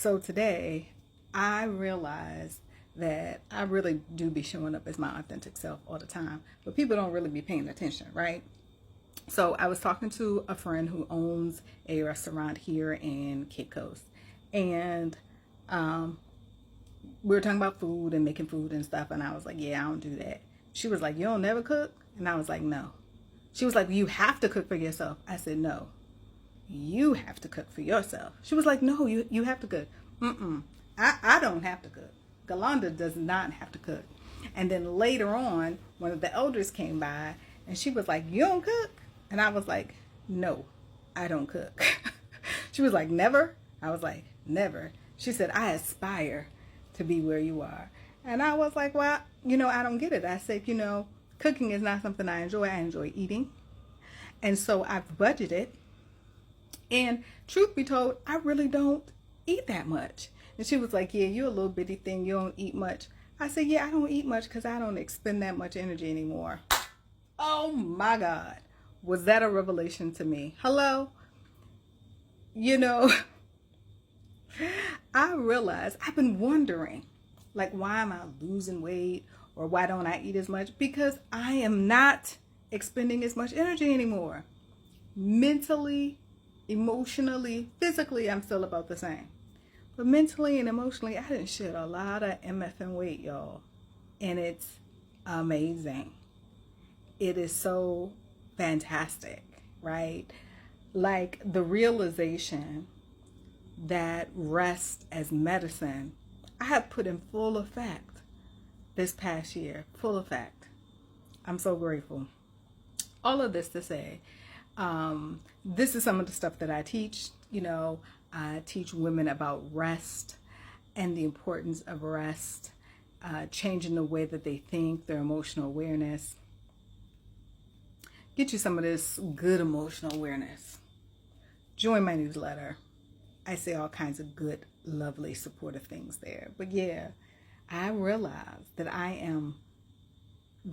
So today, I realized that I really do be showing up as my authentic self all the time, but people don't really be paying attention, right? So I was talking to a friend who owns a restaurant here in Cape Coast, and um, we were talking about food and making food and stuff, and I was like, yeah, I don't do that. She was like, you don't never cook? And I was like, no. She was like, you have to cook for yourself. I said, no, you have to cook for yourself. She was like, no, you have to cook. I don't have to cook. Galanda does not have to cook. And then later on, one of the elders came by and she was like, you don't cook? And I was like, no, I don't cook. She was like, never? I was like, never. She said, I aspire to be where you are. And I was like, well, I don't get it. I said, cooking is not something I enjoy. I enjoy eating. And so I've budgeted. And truth be told, I really don't eat that much. And she was like, yeah, you're a little bitty thing. You don't eat much. I said, yeah, I don't eat much because I don't expend that much energy anymore. Oh my God. Was that a revelation to me? Hello? I realized I've been wondering, like, why am I losing weight or why don't I eat as much? Because I am not expending as much energy anymore. Mentally, emotionally, physically, I'm still about the same. But mentally and emotionally, I didn't shed a lot of MFing weight, y'all. And it's amazing. It is so fantastic, right? Like the realization that rest as medicine, I have put in full effect this past year. Full effect. I'm so grateful. All of this to say, this is some of the stuff that I teach. I teach women about rest and the importance of rest, changing the way that they think, their emotional awareness. Get you some of this good emotional awareness. Join my newsletter. I say all kinds of good, lovely, supportive things there. But yeah, I realize that I am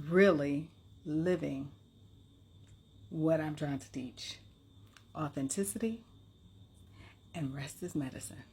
really living what I'm trying to teach. Authenticity and rest is medicine.